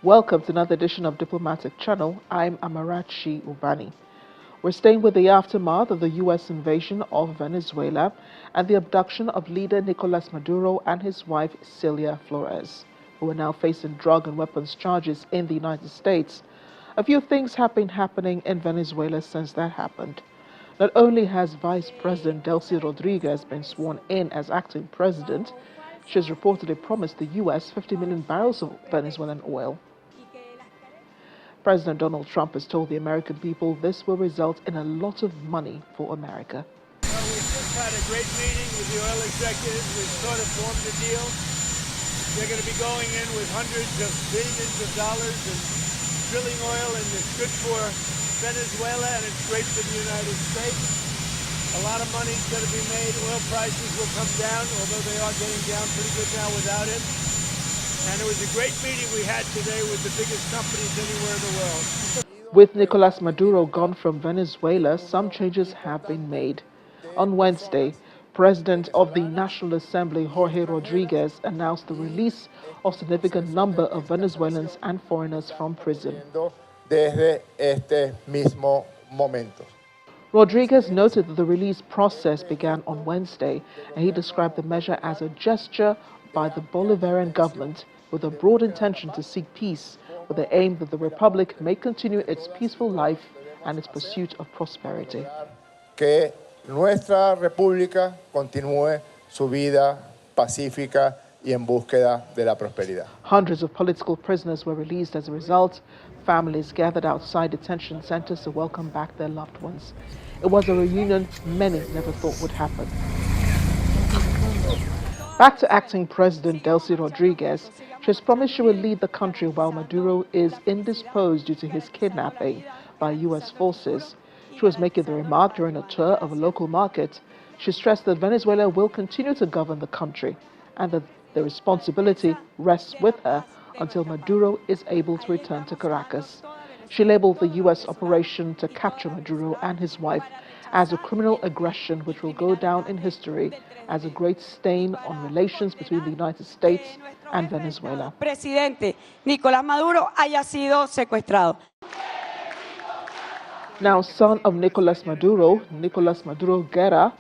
Welcome to another edition of Diplomatic Channel. I'm Amarachi Ubani. We're staying with the aftermath of the U.S. invasion of Venezuela and the abduction of leader Nicolás Maduro and his wife Celia Flores, who are now facing drug and weapons charges in the United States. A few things have been happening in Venezuela since that happened. Not only has Vice President Delcy Rodriguez been sworn in as acting president, she has reportedly promised the U.S. 50 million barrels of Venezuelan oil. President Donald Trump has told the American people this will result in a lot of money for America. Well, we just had a great meeting with the oil executives. We've sort of formed a deal. They're going to be going in with hundreds of billions of dollars in drilling oil, and it's good for Venezuela and it's great for the United States. A lot of money is going to be made. Oil prices will come down, although they are getting down pretty good now without it. And it was a great meeting we had today with the biggest companies anywhere in the world. With Nicolás Maduro gone from Venezuela, some changes have been made. On Wednesday, President of the National Assembly Jorge Rodriguez announced the release of a significant number of Venezuelans and foreigners from prison. Desde este mismo momento. Rodriguez noted that the release process began on Wednesday, and he described the measure as a gesture by the Bolivarian government with a broad intention to seek peace, with the aim that the republic may continue its peaceful life and its pursuit of prosperity. Que nuestra república continúe su vida pacífica y en búsqueda de la prosperidad. Hundreds of political prisoners were released as a result. Families gathered outside detention centers to welcome back their loved ones. It was a reunion many never thought would happen. Back to acting President Delcy Rodriguez, she has promised she will lead the country while Maduro is indisposed due to his kidnapping by U.S. forces. She was making the remark during a tour of a local market. She stressed that Venezuela will continue to govern the country and that the responsibility rests with her until Maduro is able to return to Caracas. She labeled the U.S. operation to capture Maduro and his wife as a criminal aggression which will go down in history as a great stain on relations between the United States and Venezuela. Presidente Nicolás Maduro haya sido secuestrado. Now, son of Nicolás Maduro Guerra,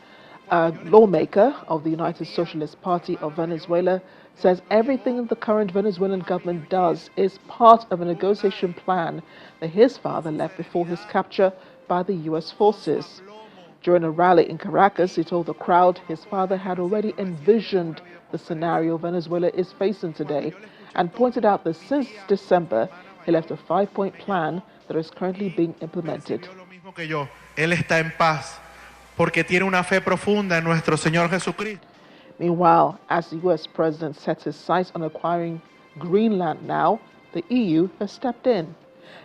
a lawmaker of the United Socialist Party of Venezuela, says everything the current Venezuelan government does is part of a negotiation plan that his father left before his capture by the U.S. forces. During a rally in Caracas, he told the crowd his father had already envisioned the scenario Venezuela is facing today and pointed out that since December, he left a 5-point plan that is currently being implemented. Él está en paz porque tiene una fe profunda en nuestro Señor Jesucristo. Meanwhile, as the U.S. president sets his sights on acquiring Greenland now, the EU has stepped in.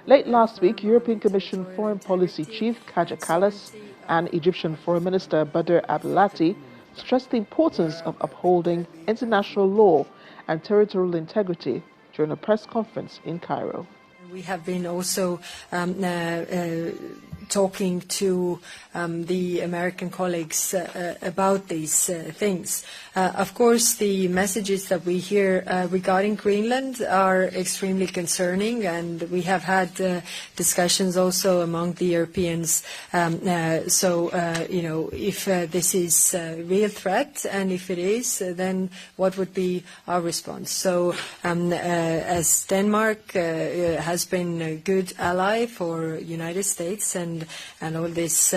Late last week, European Commission Foreign Policy Chief Kaja Kallas and Egyptian Foreign Minister Badr Abdelati stressed the importance of upholding international law and territorial integrity during a press conference in Cairo. We have been also talking to the American colleagues about these things. Of course, the messages that we hear regarding Greenland are extremely concerning, and we have had discussions also among the Europeans. If this is a real threat, and if it is, then what would be our response? So, as Denmark has been a good ally for United States, and all these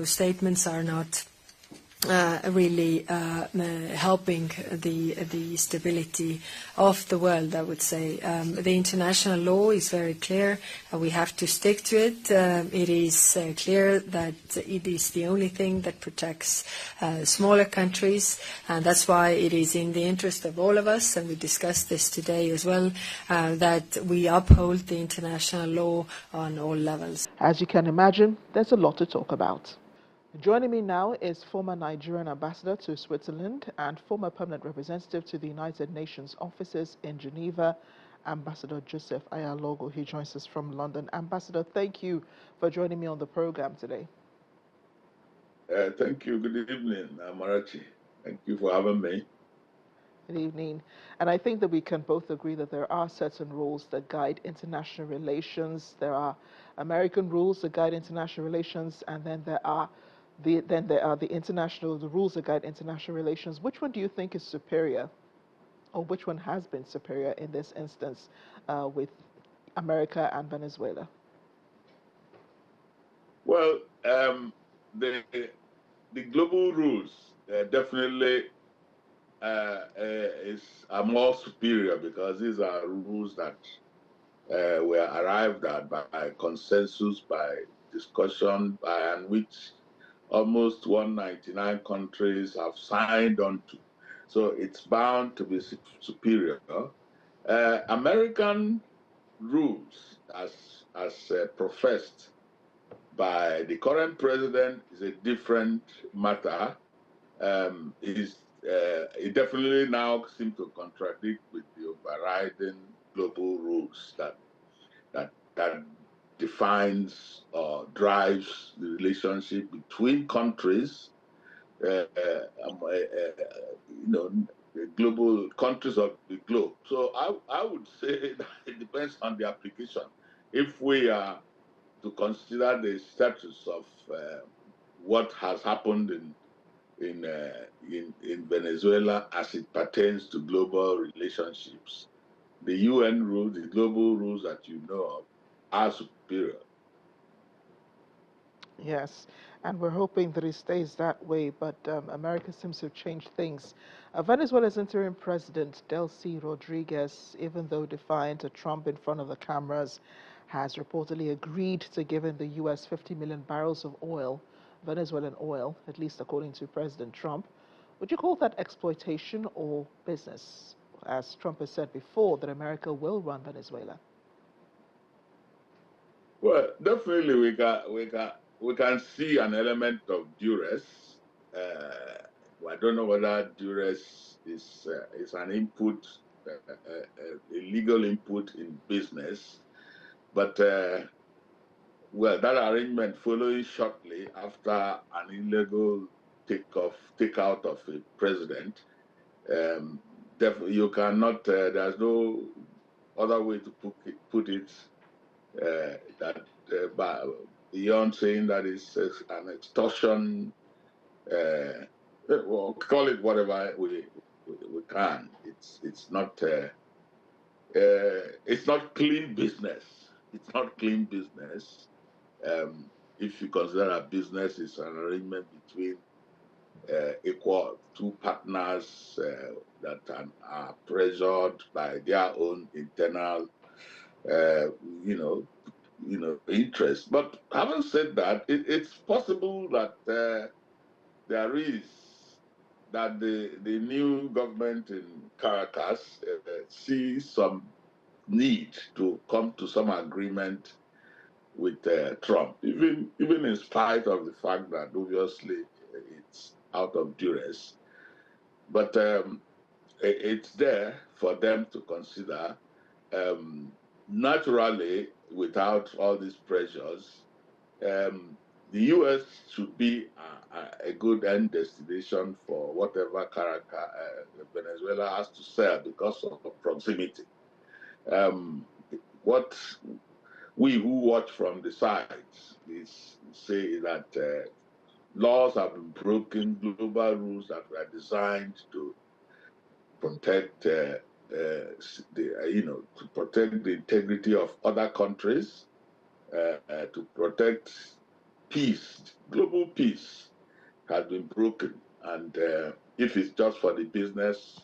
statements are not really helping the stability of the world, I would say. The international law is very clear. We have to stick to it. It is clear that it is the only thing that protects smaller countries, and that's why it is in the interest of all of us, and we discussed this today as well, that we uphold the international law on all levels. As you can imagine, there's a lot to talk about. Joining me now is former Nigerian Ambassador to Switzerland and former permanent representative to the United Nations offices in Geneva, Ambassador Joseph Ayalogu. He joins us from London. Ambassador, thank you for joining me on the program today. Thank you. Good evening, Amarachi. Thank you for having me. Good evening. And I think that we can both agree that there are certain rules that guide international relations. There are American rules that guide international relations, and then there are the rules that guide international relations. Which one do you think is superior, or which one has been superior in this instance with America and Venezuela? Well, the global rules definitely are more superior because these are rules that were arrived at by consensus, by discussion, and which almost 199 countries have signed on to. So it's bound to be superior. American rules, as professed by the current president, is a different matter. It definitely now seems to contradict with the overriding global rules that defines or drives the relationship between countries, the global countries of the globe. So I would say that it depends on the application. If we are to consider the status of what has happened in Venezuela as it pertains to global relationships, the UN rules, the global rules that you know of, are superior. Yes, and we're hoping that it stays that way, but America seems to have changed things. Venezuela's interim president, Delcy Rodriguez, even though defiant to Trump in front of the cameras, has reportedly agreed to giving the U.S. 50 million barrels of oil, Venezuelan oil, at least according to President Trump. Would you call that exploitation or business? As Trump has said before, that America will run Venezuela. Well, definitely we can see an element of duress. I don't know whether duress is an input, a legal input in business, but well, that arrangement following shortly after an illegal takeout of a president. Definitely, you cannot. There's no other way to put it that beyond saying that it's an extortion, well, call it whatever we can. It's not clean business. It's not clean business. If you consider a business is an arrangement between equal two partners that are pressured by their own internal, interest. But having said that, it's possible that there is that the new government in Caracas sees some need to come to some agreement with Trump, even in spite of the fact that obviously it's out of duress. But it's there for them to consider. Naturally, without all these pressures, the U.S. should be a good end destination for whatever Venezuela has to sell because of proximity. What we who watch from the sides say that laws have been broken, global rules that were designed to protect to protect the integrity of other countries, to protect peace, global peace, has been broken. And if it's just for the business,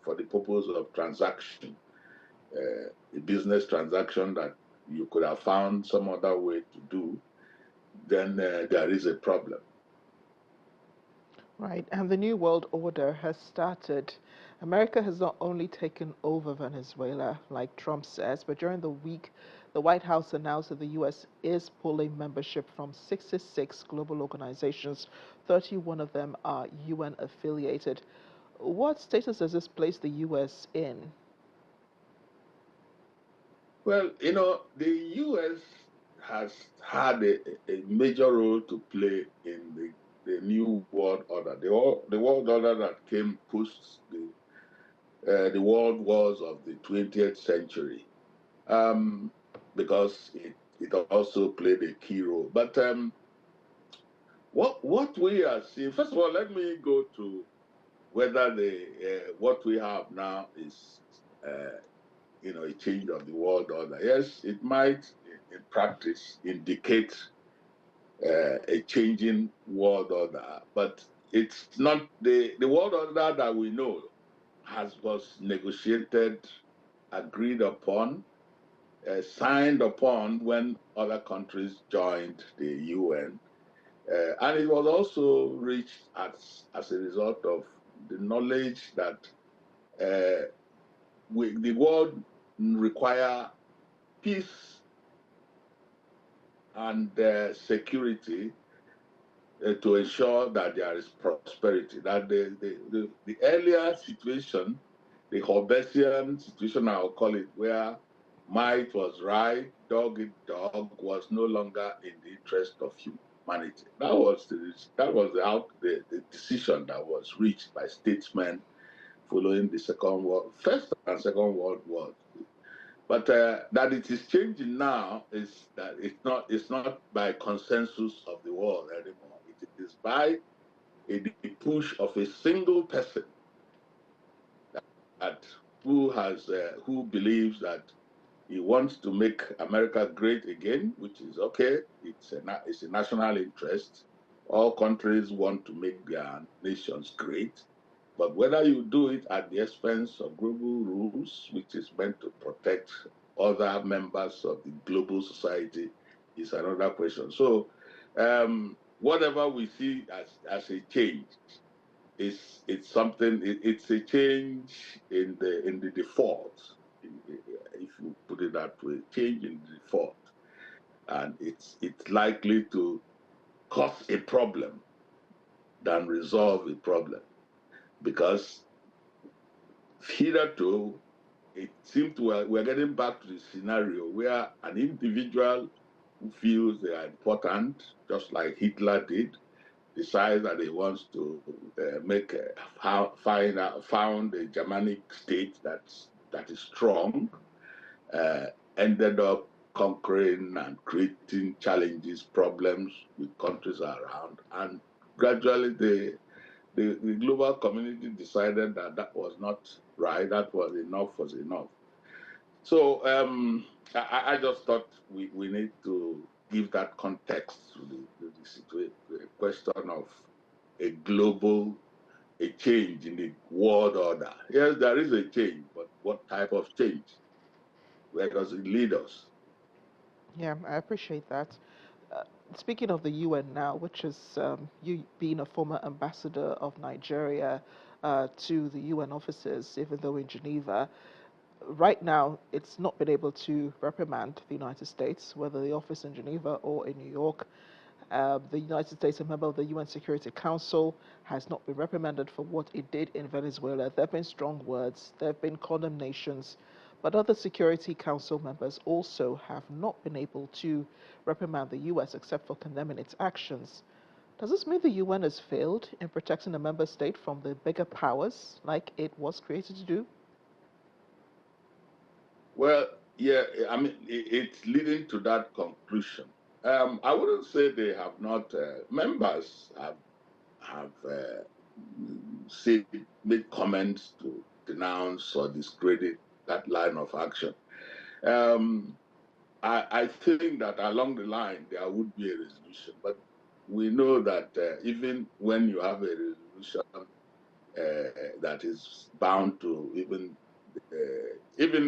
for the purpose of transaction, a business transaction that you could have found some other way to do, then there is a problem. Right, and the New World Order has started. America has not only taken over Venezuela, like Trump says, but during the week, the White House announced that the U.S. is pulling membership from 66 global organizations. 31 of them are UN affiliated. What status does this place the U.S. in? Well, the U.S. has had a major role to play in the New World Order, the world order that came post the the world wars of the 20th century, because it also played a key role. But what we are seeing, first of all, let me go to whether what we have now is a change of the world order. Yes, it might in practice indicate a changing world order, but it's not the world order that we know was negotiated, agreed upon, signed upon when other countries joined the UN. And it was also reached as a result of the knowledge that the world require peace and security to ensure that there is prosperity. That the earlier situation, the Hobbesian situation, I'll call it, where might was right, dog eat dog, was no longer in the interest of humanity. That was the decision that was reached by statesmen following the First and Second World War. But that it is changing now is that it's not by consensus of the world anymore. It is by the push of a single person who believes that he wants to make America great again, which is okay. It's a national interest. All countries want to make their nations great. But whether you do it at the expense of global rules, which is meant to protect other members of the global society, is another question. So whatever we see as a change, it's a change in the default, if you put it that way, change in the default. And it's likely to cause a problem than resolve a problem. Because hitherto, it seems we're getting back to the scenario where an individual who feels they are important, just like Hitler did, decides that he wants to found a Germanic state that is strong, ended up conquering and creating challenges, problems with countries around, and gradually the global community decided that was not right, that was enough. So I just thought we need to give that context to the question of a change in the world order. Yes, there is a change, but what type of change? Where does it lead us? Yeah, I appreciate that. Speaking of the UN now, which is you being a former ambassador of Nigeria to the UN offices, even though in Geneva, right now it's not been able to reprimand the United States, whether the office in Geneva or in New York. The United States, a member of the UN Security Council, has not been reprimanded for what it did in Venezuela. There have been strong words, there have been condemnations, but other Security Council members also have not been able to reprimand the US except for condemning its actions. Does this mean the UN has failed in protecting a member state from the bigger powers like it was created to do? Well, yeah, I mean, it's leading to that conclusion. I wouldn't say they have not, members have made comments to denounce or discredit that line of action. I think that along the line there would be a resolution, but we know that even when you have a resolution that is bound to even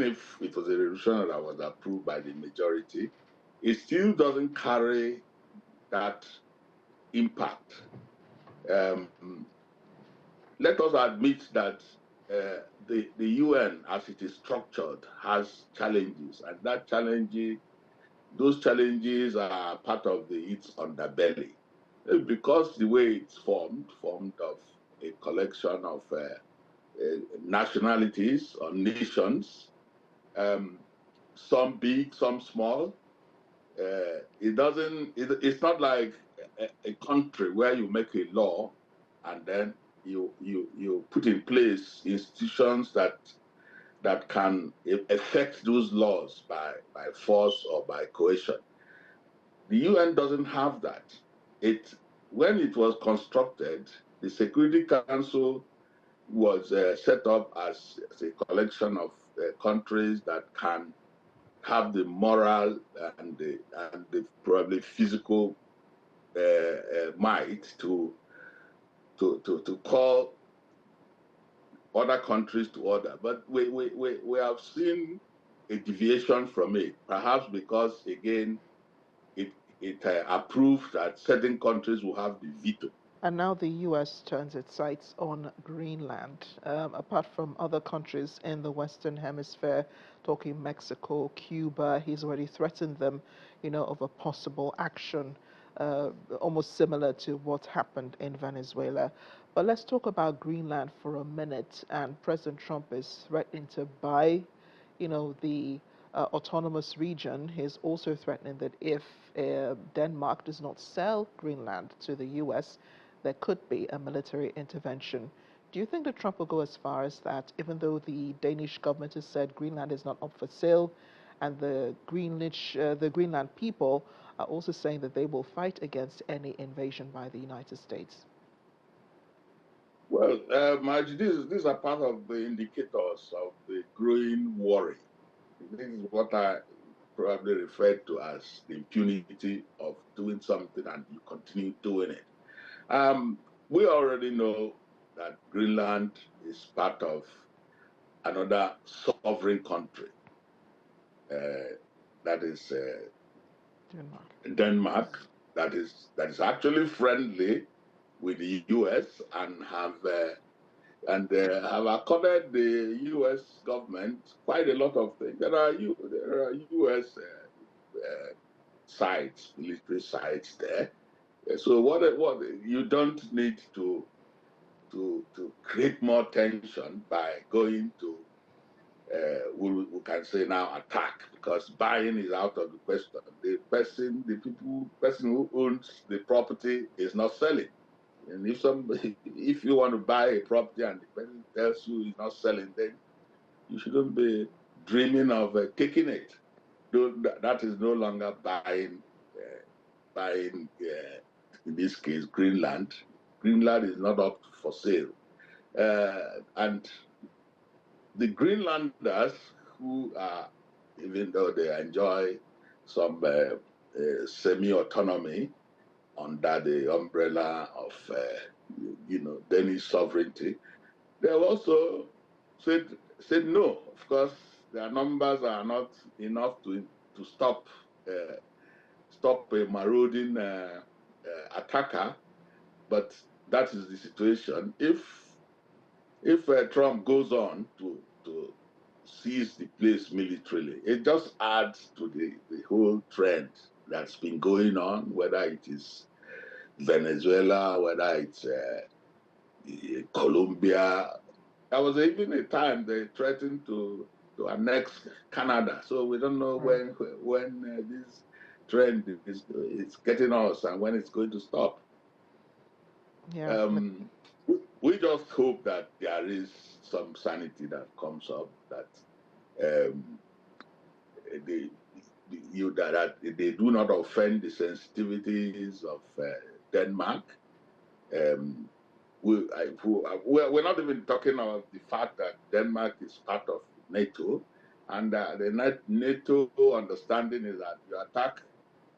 if it was a resolution that was approved by the majority, it still doesn't carry that impact. Let us admit that the UN, as it is structured, has challenges, and those challenges are part of its underbelly, because the way it's formed of a collection of nationalities or nations, some big, some small. It's not like a country where you make a law and then you put in place institutions that can affect those laws by force or by coercion. The UN doesn't have that. When it was constructed, the Security Council was set up as a collection of countries that can have the moral and the probably physical might to call other countries to order. But we have seen a deviation from it, perhaps because, again, it approved that certain countries will have the veto. And now the U.S. turns its sights on Greenland. Apart from other countries in the Western Hemisphere, talking Mexico, Cuba, he's already threatened them, of a possible action, almost similar to what happened in Venezuela. But let's talk about Greenland for a minute. And President Trump is threatening to buy, the autonomous region. He's also threatening that if Denmark does not sell Greenland to the U.S., there could be a military intervention. Do you think that Trump will go as far as that, even though the Danish government has said Greenland is not up for sale, and the Greenland people are also saying that they will fight against any invasion by the United States? Well, Marge, these are part of the indicators of the growing worry. This is what I probably referred to as the impunity of doing something and you continue doing it. We already know that Greenland is part of another sovereign country, that is Denmark, that is actually friendly with the U.S. and have accorded the U.S. government quite a lot of things. There are U.S. sites, military sites there. So what you don't need to create more tension by going to we can say now attack, because buying is out of the question. The person who owns the property is not selling. And if you want to buy a property and the person tells you he's not selling, then you shouldn't be dreaming of taking it. That is no longer buying. In this case, Greenland. Greenland is not up for sale, and the Greenlanders, who are, even though they enjoy some semi-autonomy under the umbrella of Danish sovereignty, they have also said no. Of course, their numbers are not enough to stop a marauding attacker, but that is the situation. If Trump goes on to seize the place militarily, it just adds to the whole trend that's been going on, whether it is Venezuela, whether it's Colombia. There was even a time they threatened to annex Canada. So we don't know when this trend is getting us and when it's going to stop. Yeah. We just hope that there is some sanity that comes up, that they do not offend the sensitivities of Denmark. We're not even talking about the fact that Denmark is part of NATO, and the NATO understanding is that you attack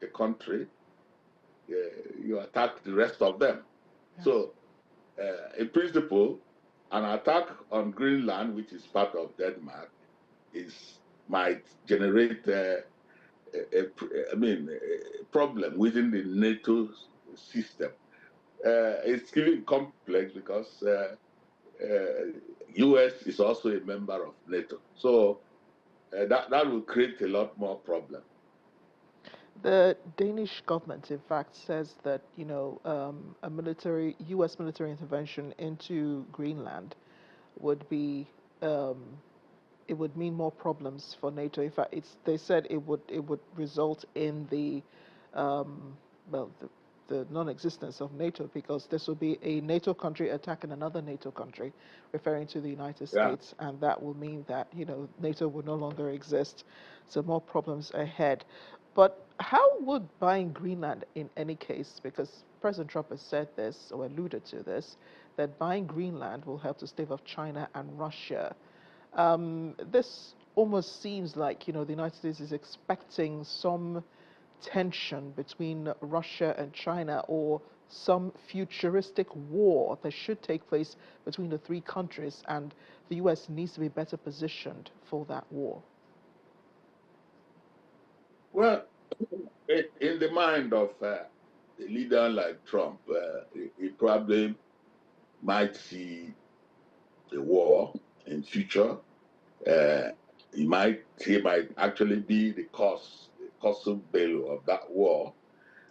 a country, you attack the rest of them. Yes. So, in principle, an attack on Greenland, which is part of Denmark, might generate a problem within the NATO system. It's really complex because U.S. is also a member of NATO, so that will create a lot more problem. The Danish government, in fact, says that a U.S. military intervention into Greenland would be it would mean more problems for NATO. In fact, they said it would result in the the non-existence of NATO, because this will be a NATO country attacking another NATO country, referring to the United Yeah. States, and that will mean that, NATO will no longer exist. So more problems ahead. But how would buying Greenland in any case, because President Trump has said this or alluded to this, that buying Greenland will help to stave off China and Russia. This almost seems like, the United States is expecting some tension between Russia and China, or some futuristic war that should take place between the three countries, and the U.S. needs to be better positioned for that war. Well, in the mind of a leader like Trump, he probably might see a war in future. He might actually be the cause belly of that war.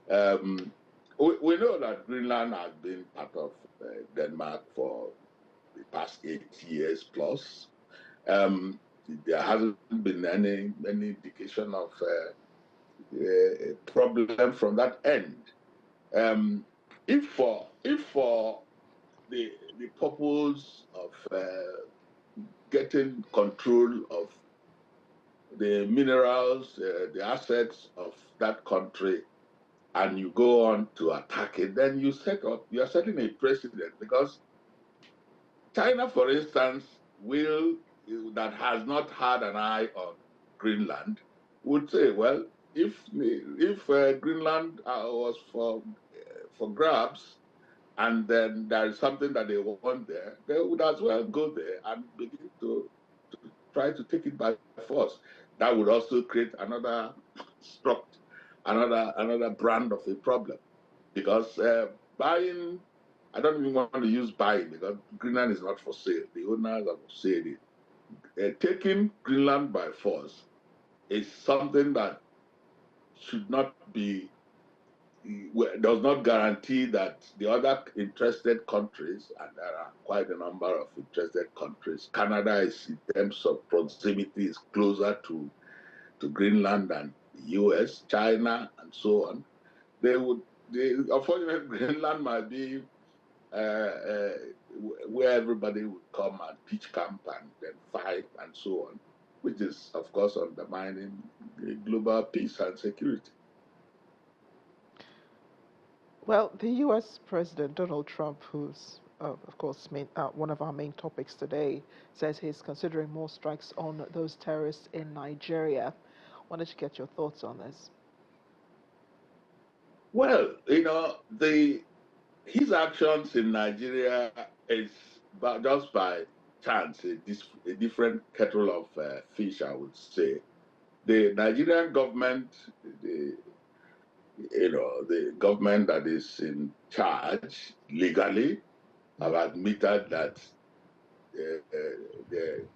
We know that Greenland has been part of Denmark for the past 8 years plus. There hasn't been any indication of a problem from that end. If for the purpose of getting control of the minerals, the assets of that country, and you go on to attack it, then you are setting a precedent, because China, for instance, that has not had an eye on Greenland, would say, well, if Greenland was for grabs, and then there is something that they want there, they would as well go there and begin to try to take it by force. That would also create another brand of a problem, because buying, I don't even want to use buying, because Greenland is not for sale. The owners are for sale. Taking Greenland by force is something that should not be, does not guarantee that the other interested countries, and there are quite a number of interested countries, Canada is, in terms of proximity, is closer to Greenland than the US, China, and so on. Unfortunately, Greenland might be where everybody would come and pitch camp and then fight and so on, which is, of course, undermining global peace and security. Well, the U.S. President Donald Trump, who's, of course, one of our main topics today, says he's considering more strikes on those terrorists in Nigeria. Wanted to get your thoughts on this. Well, his actions in Nigeria is just by chance a different kettle of fish, I would say. The Nigerian government, the government that is in charge legally, have admitted that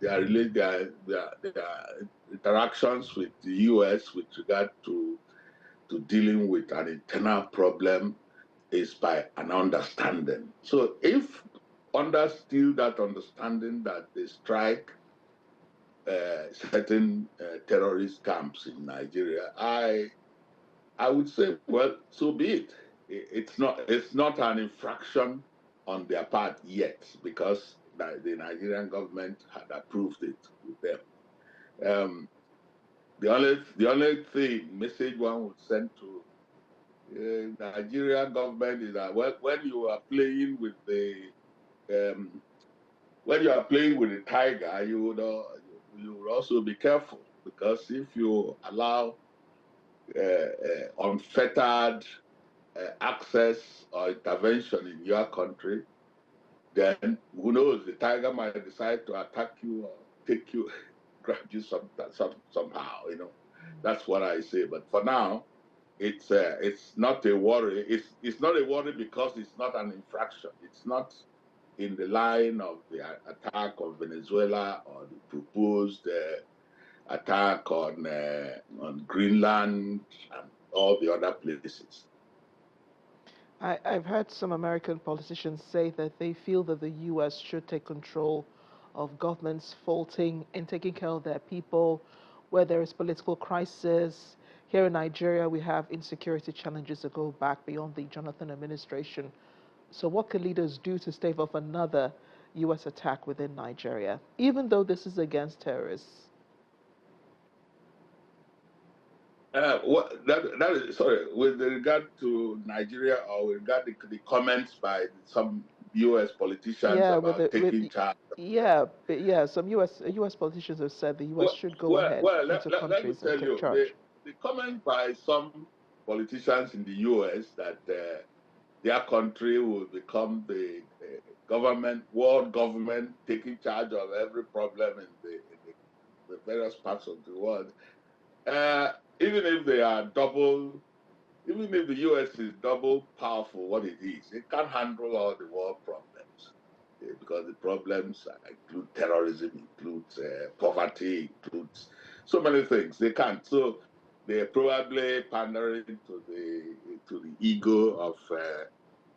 their interactions with the U.S. with regard to dealing with an internal problem is by an understanding. So if under still that understanding that they strike certain terrorist camps in Nigeria, I would say, well, so be it. It's not an infraction on their part yet, because the Nigerian government had approved it with them. The only message one would send to Nigerian government is that when you are playing with the tiger, you would also be careful, because if you allow unfettered access or intervention in your country, then who knows, the tiger might decide to attack you or take you, grab you somehow. That's what I say. But for now, it's not a worry. It's not a worry because it's not an infraction. It's not in the line of the attack on Venezuela or the proposed attack on Greenland and all the other places. I've heard some American politicians say that they feel that the U.S. should take control of governments faulting in taking care of their people, where there is political crisis. Here in Nigeria, we have insecurity challenges that go back beyond the Jonathan administration. So what can leaders do to stave off another U.S. attack within Nigeria, even though this is against terrorists? With regard to Nigeria, or with regard to the comments by some U.S. politicians about taking charge? Some U.S. politicians have said the U.S. should go ahead into Let me countries and tell take you, charge. the comment by some politicians in the U.S. that their country will become the world government, taking charge of every problem in the various parts of the world. Even if they are even if the U.S. is double powerful, what it is, it can't handle all the world problems because the problems include terrorism, includes poverty, includes so many things. They can't. So they're probably pandering to the ego of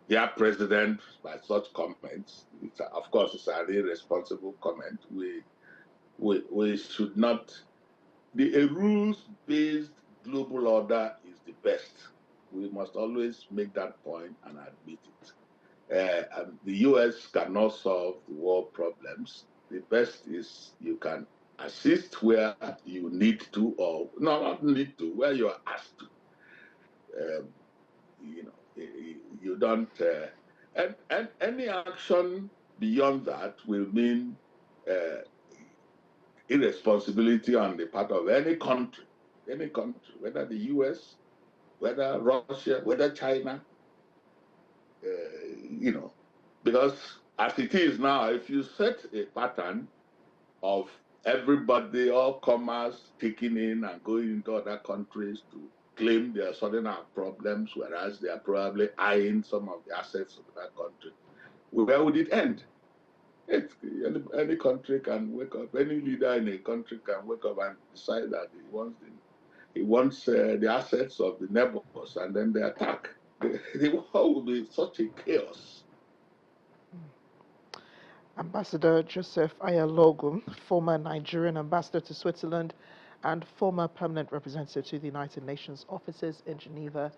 their president by such comments. Of course, it's an irresponsible comment. We should not. A rules-based global order is the best. We must always make that point and admit it. And the U.S. cannot solve the world problems. The best is you can assist where you need to, or not need to, where you are asked to. You don't. And any action beyond that will mean irresponsibility on the part of any country, whether the U.S., whether Russia, whether China, because as it is now, if you set a pattern of everybody, all comers taking in and going into other countries to claim their certain problems, whereas they are probably eyeing some of the assets of that country, where would it end? Any country can wake up, any leader in a country can wake up and decide that he wants the assets of the neighbors, and then they attack. The world will be such a chaos. Ambassador Joseph Ayalogu, former Nigerian ambassador to Switzerland and former permanent representative to the United Nations offices in Geneva.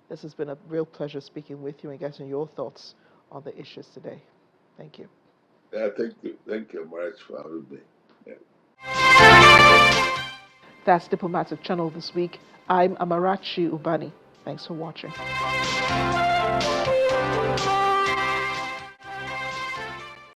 This has been a real pleasure speaking with you and getting your thoughts on the issues today. Thank you. Thank you. Thank you much for having me. That's Diplomatic Channel this week. I'm Amarachi Ubani. Thanks for watching.